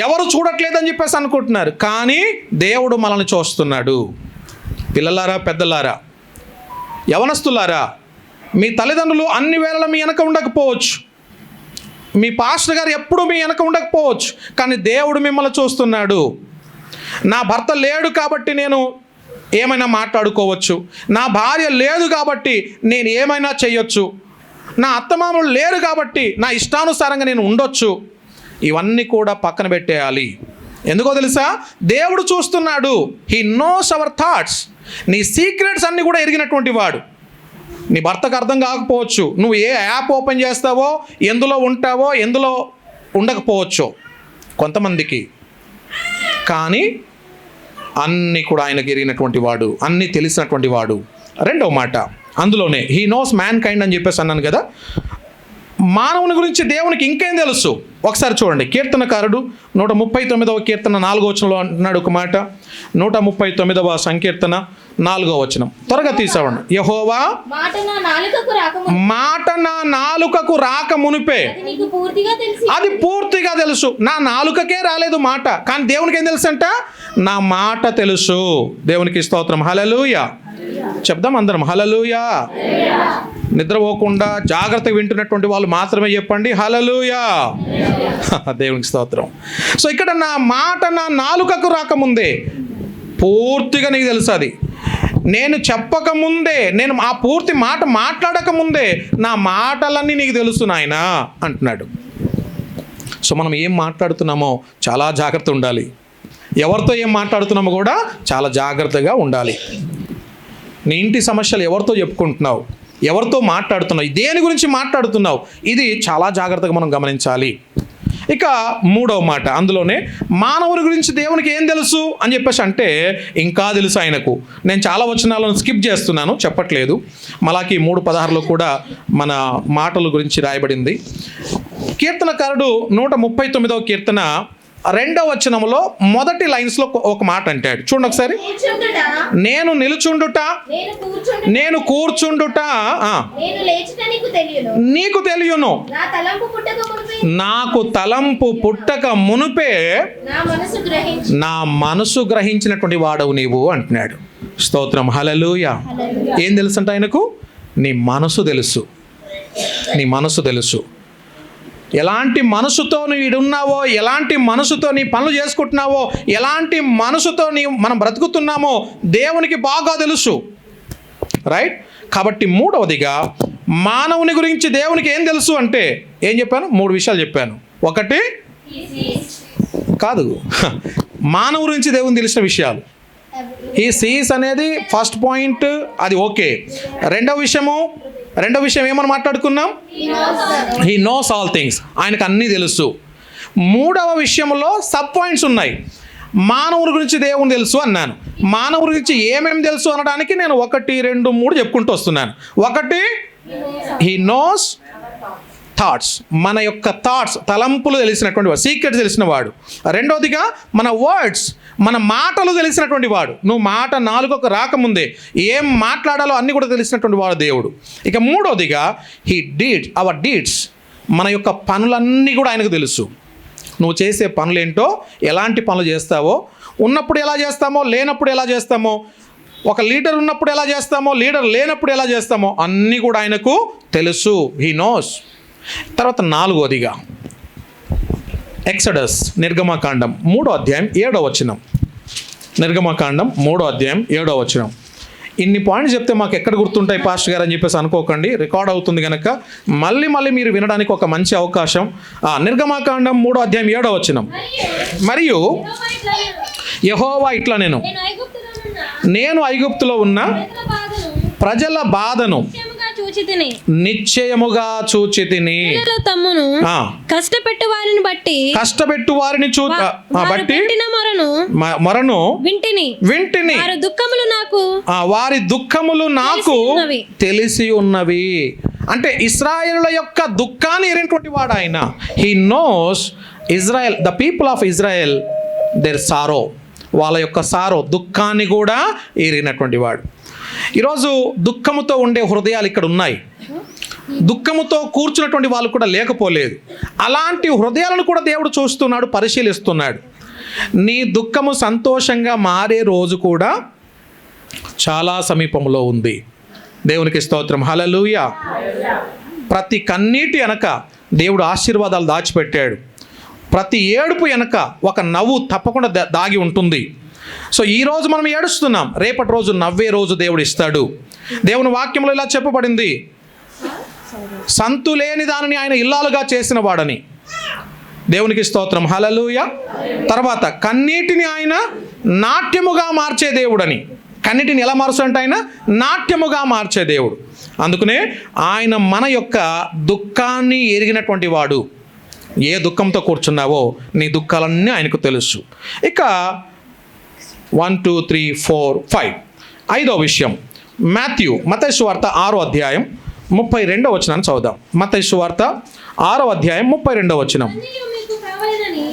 ఎవరు చూడట్లేదని చెప్పేసి అనుకుంటున్నారు, కానీ దేవుడు మనల్ని చూస్తున్నాడు. పిల్లలారా, పెద్దలారా, యవనస్తులారా, మీ తల్లిదండ్రులు అన్ని వేళలా మీ వెనక ఉండకపోవచ్చు, మీ పాస్టర్ గారు ఎప్పుడూ మీ వెనక ఉండకపోవచ్చు, కానీ దేవుడు మిమ్మల్ని చూస్తున్నాడు. నా భర్త లేడు కాబట్టి నేను ఏమైనా మాట్లాడుకోవచ్చు, నా భార్య లేదు కాబట్టి నేను ఏమైనా చేయొచ్చు, నా అత్తమామలు లేరు కాబట్టి నా ఇష్టానుసారంగా నేను ఉండొచ్చు. ఇవన్నీ కూడా పక్కన పెట్టేయాలి. ఎందుకో తెలుసా? దేవుడు చూస్తున్నాడు. He knows our thoughts. నీ సీక్రెట్స్ అన్నీ కూడా ఎరిగినటువంటి వాడు. నీ భర్తకు అర్థం కాకపోవచ్చు, నువ్వు ఏ యాప్ ఓపెన్ చేస్తావో, ఎందులో ఉంటావో, ఎందులో ఉండకపోవచ్చు కొంతమందికి, కానీ అన్నీ కూడా ఆయనకు ఎరిగినటువంటి వాడు, అన్నీ తెలిసినటువంటి వాడు. రెండవ మాట అందులోనే హీ నోస్ మ్యాన్ కైండ్ అని చెప్పేసి అన్నాను కదా. మానవుని గురించి దేవునికి ఇంకేం తెలుసు? ఒకసారి చూడండి, కీర్తనకారుడు 139వ కీర్తన 4వ వచనంలో అంటున్నాడు ఒక మాట. 139వ సంకీర్తన 4వ వచనం, త్వరగా తీసావండి. యెహోవా మాట నా నాలుకకు రాక మునిపే అది పూర్తిగా తెలుసు. నా నాలుకకే రాలేదు మాట, కానీ దేవునికి ఏం తెలుసు అంట? నా మాట తెలుసు. దేవునికి స్తోత్రం. హల్లెలూయా చెప్దాం అందరం, హల్లెలూయా. నిద్రపోకుండా జాగ్రత్తగా వింటున్నటువంటి వాళ్ళు మాత్రమే చెప్పండి హల్లెలూయా. దేవునికి స్తోత్రం. సో ఇక్కడ నా మాట నా నాలుకకు రాకముందే పూర్తిగా నీకు తెలుసు. అది నేను చెప్పకముందే, నేను ఆ పూర్తి మాట మాట్లాడకముందే నా మాటలన్నీ నీకు తెలుసు నాయన అంటున్నాడు. సో మనం ఏం మాట్లాడుతున్నామో చాలా జాగ్రత్త ఉండాలి. ఎవరితో ఏం మాట్లాడుతున్నామో కూడా చాలా జాగ్రత్తగా ఉండాలి. నీ ఇంటి సమస్యలు ఎవరితో చెప్పుకుంటున్నావు, ఎవరితో మాట్లాడుతున్నావు, దేని గురించి మాట్లాడుతున్నావు, ఇది చాలా జాగ్రత్తగా మనం గమనించాలి. ఇక మూడవ మాట అందులోనే మానవుని గురించి దేవునికి ఏం తెలుసు అని చెప్పేసి అంటే, ఇంకా తెలుసు ఆయనకు. నేను చాలా వచనాలను స్కిప్ చేస్తున్నాను, చెప్పట్లేదు. మలాకి 3:16లో కూడా మన మాటల గురించి రాయబడింది. కీర్తనకారుడు 139వ కీర్తన 2వ వచనంలో మొదటి లైన్స్లో ఒక మాట అంటాడు. చూడండి ఒకసారి. నేను నిలుచుండుట, నేను కూర్చుండుట నీకు తెలియను, నాకు తలంపు పుట్టక మునుపే నా మనసు గ్రహించినటువంటి వాడవు నీవు అంటున్నాడు. స్తోత్రం. హల్లెలూయా. ఏం తెలుసు అంటే ఆయనకు? నీ మనసు తెలుసు. నీ మనసు తెలుసు. ఎలాంటి మనసుతో నువ్వు ఇడున్నావో, ఎలాంటి మనసుతో నీ పనులు చేసుకుంటున్నావో, ఎలాంటి మనసుతో మనం బ్రతుకుతున్నామో దేవునికి బాగా తెలుసు. రైట్. కాబట్టి మూడవదిగా మానవుని గురించి దేవునికి ఏం తెలుసు అంటే ఏం చెప్పాను? 3 విషయాలు చెప్పాను. ఒకటి కాదు, మానవు గురించి దేవుని తెలిసిన విషయాలు. ఈ సీస్ అనేది ఫస్ట్ పాయింట్, అది ఓకే. రెండవ విషయం ఏమని మాట్లాడుకున్నాం? He knows all things. ఆయనకు అన్నీ తెలుసు. మూడవ విషయంలో సబ్ పాయింట్స్ ఉన్నాయి. మానవుని గురించి దేవుని తెలుసు అన్నాను. మానవుని గురించి ఏమేమి తెలుసు అనడానికి నేను 1, 2, 3 చెప్పుకుంటూ వస్తున్నాను. ఒకటి, హీ నోస్ థాట్స్, మన యొక్క థాట్స్, తలంపులు తెలిసినటువంటి వాడు, సీక్రెట్స్ తెలిసిన వాడు. రెండవదిగా మన వర్డ్స్, మన మాటలు తెలిసినటువంటి వాడు. నువ్వు మాట నాలుకకు రాకముందే ఏం మాట్లాడాలో అన్నీ కూడా తెలిసినటువంటి వాడు దేవుడు. ఇక మూడవదిగా హీ డీడ్స్, అవర్ డీడ్స్, మన యొక్క పనులన్నీ కూడా ఆయనకు తెలుసు. నువ్వు చేసే పనులేంటో, ఎలాంటి పనులు చేస్తావో, ఉన్నప్పుడు ఎలా చేస్తామో, లేనప్పుడు ఎలా చేస్తామో, ఒక లీడర్ ఉన్నప్పుడు ఎలా చేస్తామో, లీడర్ లేనప్పుడు ఎలా చేస్తామో అన్నీ కూడా ఆయనకు తెలుసు. He knows. తర్వాత 4వదిగా ఎక్సడస్, నిర్గమకాండం 3వ అధ్యాయం 7వ వచనం. నిర్గమకాండం 3వ అధ్యాయం 7వ వచనం. ఇన్ని పాయింట్స్ చెప్తే మాకు ఎక్కడ గుర్తుంటాయి పాస్టర్ గారు అని చెప్పేసి అనుకోకండి, రికార్డ్ అవుతుంది కనుక మళ్ళీ మీరు వినడానికి ఒక మంచి అవకాశం. నిర్గమకాండం 3వ అధ్యాయం 7వ వచనం. మరియు యెహోవా ఇట్లా నేను ఐగుప్తులో ఉన్న ప్రజల బాధను నిశ్చయముగా చూచితిని. కష్టపెట్టు వారిని మొరను వింటిని. వారి దుఃఖములు నాకు తెలిసి ఉన్నవి. అంటే ఇశ్రాయేలుల యొక్క దుఃఖాన్ని ఎరిగినటువంటి వాడు ఆయన. He knows Israel, the people of Israel, their sorrow, వాళ్ళ యొక్క సారో, దుఃఖాన్ని కూడా ఎరిగినటువంటి వాడు. ఈరోజు దుఃఖముతో ఉండే హృదయాలు ఇక్కడ ఉన్నాయి, దుఃఖముతో కూర్చున్నటువంటి వాళ్ళు కూడా లేకపోలేదు. అలాంటి హృదయాలను కూడా దేవుడు చూస్తున్నాడు, పరిశీలిస్తున్నాడు. నీ దుఃఖము సంతోషంగా మారే రోజు కూడా చాలా సమీపంలో ఉంది. దేవునికి స్తోత్రం, హల్లెలూయా. ప్రతి కన్నీటి వెనక దేవుడు ఆశీర్వాదాలు దాచిపెట్టాడు. ప్రతి ఏడుపు వెనక ఒక నవ్వు తప్పకుండా దాగి ఉంటుంది. సో ఈరోజు మనం ఏడుస్తున్నాం, రేపటి రోజు నవ్వే రోజు దేవుడు ఇస్తాడు. దేవుని వాక్యంలో ఇలా చెప్పబడింది, సంతులేని దానిని ఆయన ఇల్లాలుగా చేసిన వాడని. దేవునికి స్తోత్రం, హల్లెలూయా. తర్వాత కన్నీటిని ఆయన నాట్యముగా మార్చే దేవుడని. కన్నీటిని ఎలా మారుస్తుంటే ఆయన నాట్యముగా మార్చే దేవుడు. అందుకనే ఆయన మన యొక్క దుఃఖాన్ని ఎరిగినటువంటి వాడు. ఏ దుఃఖంతో కూర్చున్నావో నీ దుఃఖాలన్నీ ఆయనకు తెలుసు. ఇక 1 2 3 4 5 5వ విషయం, మత్తయి సువార్త 6వ అధ్యాయం 32వ వచనాన్ని చదువుదాం. మత్తయి సువార్త 6వ అధ్యాయం 32వ వచనం.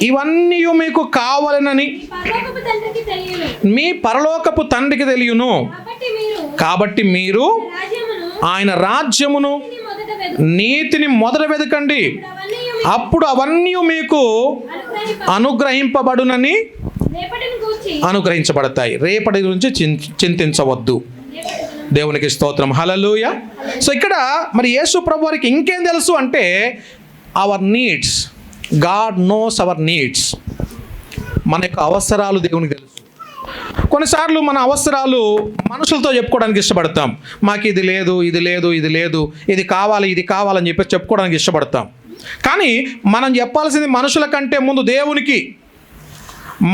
ఇవన్నీ మీకు కావాలనని మీ పరలోకపు తండ్రికి తెలియను, కాబట్టి మీరు ఆయన రాజ్యమును నీతిని మొదట వెదకండి, అప్పుడు అవన్నీ మీకు అనుగ్రహించబడతాయి. రేపటి గురించి చింతించవద్దు. దేవునికి స్తోత్రం, హల్లెలూయా. సో ఇక్కడ మరి యేసు ప్రభు వారికి ఇంకేం తెలుసు అంటే our needs. God knows our needs. మన యొక్క అవసరాలు దేవునికి తెలుసు. కొన్నిసార్లు మన అవసరాలు మనుషులతో చెప్పుకోవడానికి ఇష్టపడతాం. మాకు ఇది లేదు, ఇది లేదు, ఇది లేదు, ఇది కావాలి, ఇది కావాలని చెప్పేసి చెప్పుకోవడానికి ఇష్టపడతాం. కానీ మనం చెప్పాల్సింది మనుషుల కంటే ముందు దేవునికి.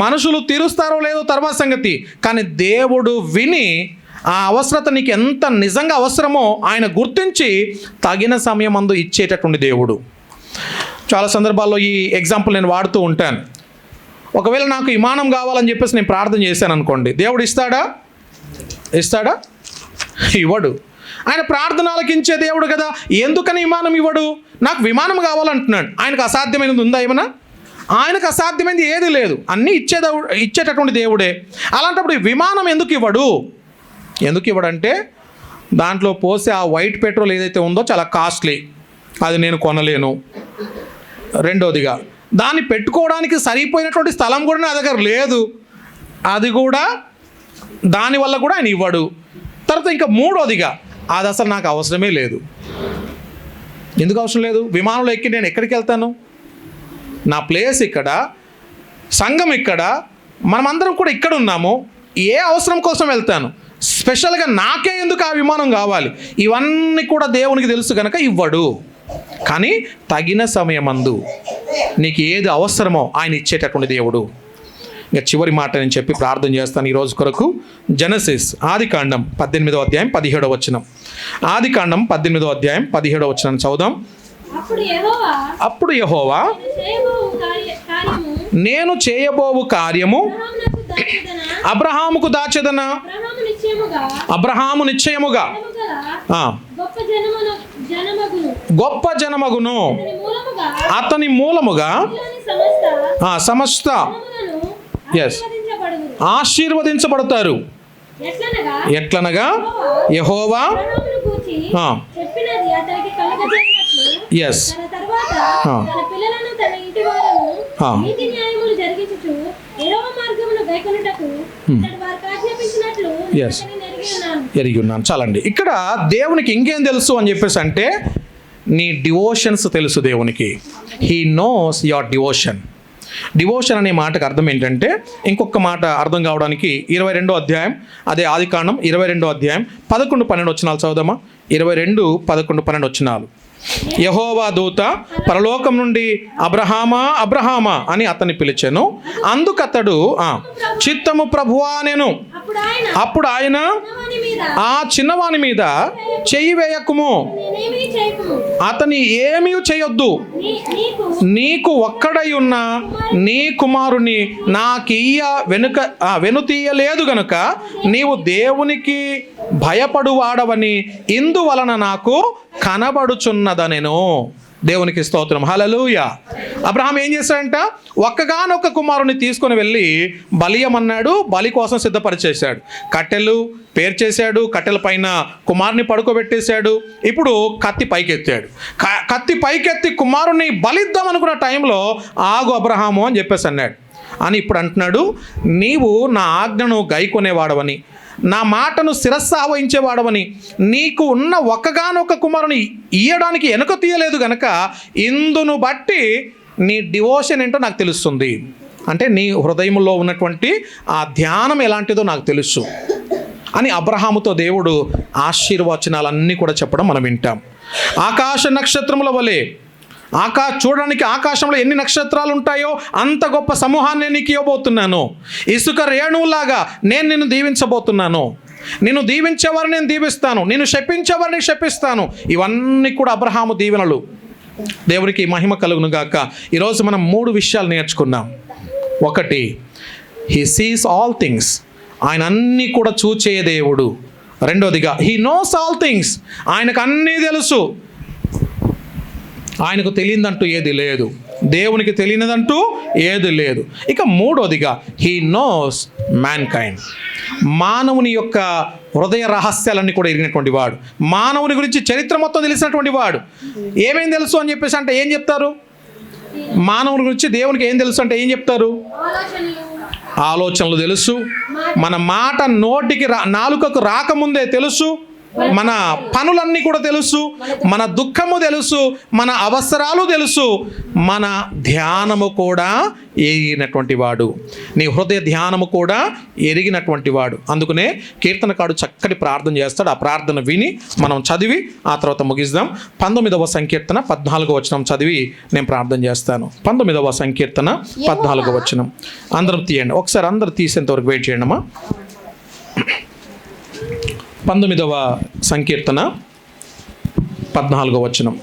మనుషులు తీరుస్తారో లేదో తర్వాత సంగతి, కానీ దేవుడు విని ఆ అవసరత నీకు ఎంత నిజంగా అవసరమో ఆయన గుర్తించి తగిన సమయమందు ఇచ్చేటటువంటి దేవుడు. చాలా సందర్భాల్లో ఈ ఎగ్జాంపుల్ నేను వాడుతూ ఉంటాను. ఒకవేళ నాకు విమానం కావాలని చెప్పేసి నేను ప్రార్థన చేశాను అనుకోండి, దేవుడు ఇస్తాడా? ఇవ్వడు. ఆయన ప్రార్థన ఆలకించే దేవుడు కదా, ఎందుకని విమానం ఇవ్వడు? నాకు విమానం కావాలంటున్నాడు. ఆయనకు అసాధ్యమైనది ఉందా ఏమన్నా? ఆయనకు అసాధ్యమైనది ఏది లేదు, అన్నీ ఇచ్చేటటువంటి దేవుడే. అలాంటప్పుడు విమానం ఎందుకు ఇవ్వడంటే దాంట్లో పోసే ఆ వైట్ పెట్రోల్ ఏదైతే ఉందో చాలా కాస్ట్లీ, అది నేను కొనలేను. రెండోదిగా దాన్ని పెట్టుకోవడానికి సరిపోయినటువంటి స్థలం కూడా నా దగ్గర లేదు, అది కూడా దానివల్ల కూడా ఆయన ఇవ్వడు. తర్వాత ఇంకా మూడోదిగా అది అసలు నాకు అవసరమే లేదు. ఎందుకు అవసరం లేదు? విమానంలో ఎక్కి నేను ఎక్కడికి వెళ్తాను? నా ప్లేస్ ఇక్కడ, సంఘం ఇక్కడ, మనమందరం కూడా ఇక్కడ ఉన్నాము. ఏ అవసరం కోసం వెళ్తాను? స్పెషల్గా నాకే ఎందుకు ఆ విమానం కావాలి? ఇవన్నీ కూడా దేవునికి తెలుసు కనుక ఇవ్వడు. కానీ తగిన సమయమందు నీకు ఏది అవసరమో ఆయన ఇచ్చేటటువంటి దేవుడు. ఇంకా చివరి మాట నేను చెప్పి ప్రార్థన చేస్తాను ఈరోజు కొరకు. జెనసిస్, ఆదికాండం 18వ అధ్యాయం 17వ వచనం. ఆదికాండం 18వ అధ్యాయం 17వ వచనం చదువుదాం. అప్పుడు యెహోవా నేను చేయబోవు కార్యము అబ్రహాముకు దాచెదనా? అబ్రహాము నిశ్చయముగా గొప్ప జనమగును, అతని మూలముగా సమస్త ఆశీర్వదించబడతారు. ఎట్లనగా యెహోవా ఎరిగి ఉన్నాను. చాలండి. ఇక్కడ దేవునికి ఇంకేం తెలుసు అని చెప్పేసి అంటే నీ డివోషన్స్ తెలుసు దేవునికి. He knows your devotion. Devotion అనే మాటకు అర్థం ఏంటంటే, ఇంకొక మాట అర్థం కావడానికి 22వ అధ్యాయం, అదే ఆదికాండం 22వ అధ్యాయం 11-12 వచనాలు చదువుదామా. 22:11-12 వచనాలు. యెహోవా దూత పరలోకం నుండి అబ్రహామా అబ్రహామా అని అతన్ని పిలిచెను. అందుకతడు చిత్తము ప్రభువా నేను. అప్పుడు ఆయన ఆ చిన్నవాని మీద చెయ్యి వేయకుము, అతని ఏమీ చేయొద్దు, నీకు ఒక్కడై ఉన్న నీ కుమారుని నాకియ్య వెనుతీయలేదు గనుక నీవు దేవునికి భయపడువాడవని ఇందువలన నాకు కనబడుచున్నదనెను. దేవునికి స్తోత్రం. హల్లెలూయా. అబ్రహాం ఏం చేశాడంట? ఒక్కగానొక్క కుమారుని తీసుకొని వెళ్ళి బలియమన్నాడు. బలి కోసం సిద్ధపరిచేశాడు. కట్టెలు పేర్చేశాడు, కట్టెల పైన కుమారుని పడుకోబెట్టేశాడు. ఇప్పుడు కత్తి పైకెత్తాడు. కత్తి పైకెత్తి కుమారుని బలిద్దాం అనుకున్న టైంలో ఆగు అబ్రహాము అని చెప్పేసి అన్నాడు. అని ఇప్పుడు అంటున్నాడు, నీవు నా ఆజ్ఞను గైకొనేవాడవని, నా మాటను శిరస్సావహించేవాడవని, నీకు ఉన్న ఒక్కగానొక్క కుమారుని ఇయ్యడానికి వెనుక తీయలేదు గనక ఇందును బట్టి నీ డివోషన్ ఏంటో నాకు తెలుస్తుంది. అంటే నీ హృదయంలో ఉన్నటువంటి ఆ ధ్యానం ఎలాంటిదో నాకు తెలుసు అని అబ్రహాముతో దేవుడు ఆశీర్వచనాలన్నీ కూడా చెప్పడం మనం వింటాం. ఆకాశ నక్షత్రముల వలె చూడడానికి ఆకాశంలో ఎన్ని నక్షత్రాలు ఉంటాయో అంత గొప్ప సమూహాన్ని నీకు ఇవ్వబోతున్నాను. ఇసుక రేణువులాగా నేను నిన్ను దీవించబోతున్నాను. నిన్ను దీవించేవారిని నేను దీవిస్తాను, నిన్ను శపించేవారిని శపిస్తాను. ఇవన్నీ కూడా అబ్రహాము దీవెనలు. దేవునికి మహిమ కలుగును గాక. ఈరోజు మనం 3 విషయాలు నేర్చుకున్నాం. ఒకటి, హీ సీస్ ఆల్ థింగ్స్, ఆయన అన్నీ కూడా చూచే దేవుడు. రెండోదిగా, హీ నోస్ ఆల్ థింగ్స్, ఆయనకు అన్నీ తెలుసు. ఆయనకు తెలియదంటూ ఏది లేదు, దేవునికి తెలియనిదంటూ ఏది లేదు. ఇక మూడోదిగా, హీ నోస్ మ్యాన్ కైండ్, మానవుని యొక్క హృదయ రహస్యాలన్నీ కూడా ఎరిగినటువంటి వాడు, మానవుని గురించి చరిత్ర మొత్తం తెలిసినటువంటి వాడు. ఏమేం తెలుసు అని చెప్పేసి అంటే ఏం చెప్తారు? మానవుని గురించి దేవునికి ఏం తెలుసు అంటే ఏం చెప్తారు? ఆలోచనలు తెలుసు, మన మాట నోటికి నాలుకకు రాకముందే తెలుసు, మన పనులన్నీ కూడా తెలుసు, మన దుఃఖము తెలుసు, మన అవసరాలు తెలుసు, మన ధ్యానము కూడా ఎరిగినటువంటి వాడు. నీ హృదయ ధ్యానము కూడా ఎరిగినటువంటి వాడు. అందుకనే కీర్తనకారుడు చక్కటి ప్రార్థన చేస్తాడు. ఆ ప్రార్థన విని మనం చదివి ఆ తర్వాత ముగిద్దాం. 19వ సంకీర్తన 14వ వచనం చదివి నేను ప్రార్థన చేస్తాను. 19వ సంకీర్తన 14వ వచనం అందరం తీయండి. ఒకసారి అందరూ తీసేంతవరకు వెయిట్ చేయండి అమ్మా. 19వ సంకీర్తన 14వ వచనం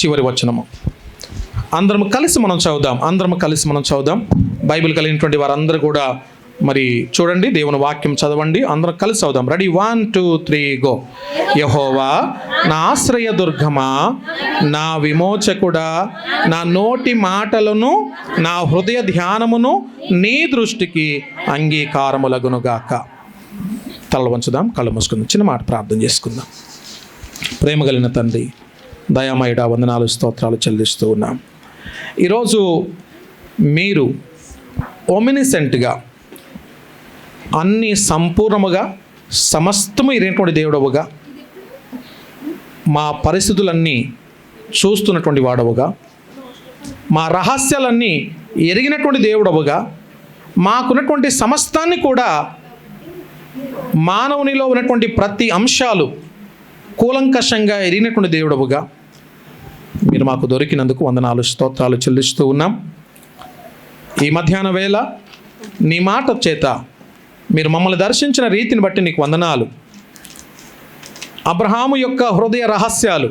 చివరి వచనము. అందరం కలిసి మనం చదువుదాం. బైబిల్ కలిగినటువంటి వారందరూ కూడా మరి చూడండి, దేవుని వాక్యం చదవండి. అందరం కలిసి చదువుదాం. Ready, 1 2 3 go. యెహోవా నా ఆశ్రయ దుర్గమా, నా విమోచకుడా, నా నోటి మాటలను నా హృదయ ధ్యానమును నీ దృష్టికి అంగీకారములగునుగాక. తల వంచుదాం, కళ్ళు మూసుకుందాం, చిన్న మాట ప్రార్థన చేసుకుందాం. ప్రేమ కలిగిన తండ్రి, దయామయుడా, వందనాలు స్తోత్రాలు చెల్లిస్తూ ఉన్నాం. ఈరోజు మీరు ఒమినిసెంట్గా అన్ని సంపూర్ణముగా సమస్తము ఎరిగినటువంటి దేవుడవుగా, మా పరిస్థితులన్నీ చూస్తున్నటువంటి వాడవుగా, మా రహస్యాలన్నీ ఎరిగినటువంటి దేవుడవుగా, మాకున్నటువంటి సమస్తాన్ని కూడా, మానవునిలో ఉన్నటువంటి ప్రతి అంశాలు కూలంకషంగా ఎరిగినటువంటి దేవుడవుగా మీరు మాకు దొరికినందుకు వందనాలు స్తోత్రాలు చెల్లిస్తూ ఉన్నాం. ఈ మధ్యాహ్న వేళ నీ మాట చేత మీరు మమ్మల్ని దర్శించిన రీతిని బట్టి నీకు వందనాలు. అబ్రహాము యొక్క హృదయ రహస్యాలు,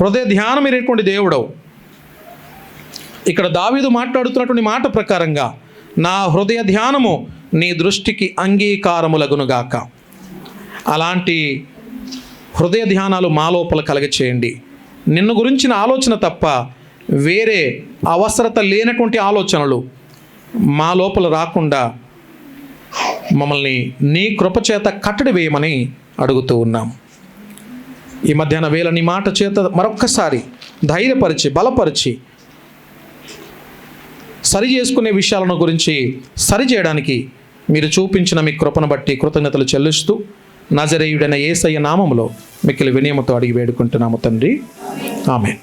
హృదయ ధ్యానం ఎరిగినటువంటి దేవుడవు. ఇక్కడ దావీదు మాట్లాడుతున్నటువంటి మాట ప్రకారంగా నా హృదయ ధ్యానము నీ దృష్టికి అంగీకారములగునుగాక. అలాంటి హృదయ ధ్యానాలు మా లోపల కలగచేయండి. నిన్ను గురించిన ఆలోచన తప్ప వేరే అవసరత లేనటువంటి ఆలోచనలు మా లోపల రాకుండా మమ్మల్ని నీ కృపచేత కట్టడి వేయమని అడుగుతూ ఉన్నాం. ఈ మధ్యాహ్న వేళ నీ మాట చేత మరొక్కసారి ధైర్యపరిచి బలపరిచి సరి చేసుకునే విషయాలను గురించి సరి చేయడానికి మీరు చూపించిన మీ కృపను బట్టి కృతజ్ఞతలు చెల్లిస్తూ నజరేయుడైన యేసయ్య నామములో మిక్కిలి వినయముతో అడిగి వేడుకుంటున్నాము తండ్రి. ఆమేన్.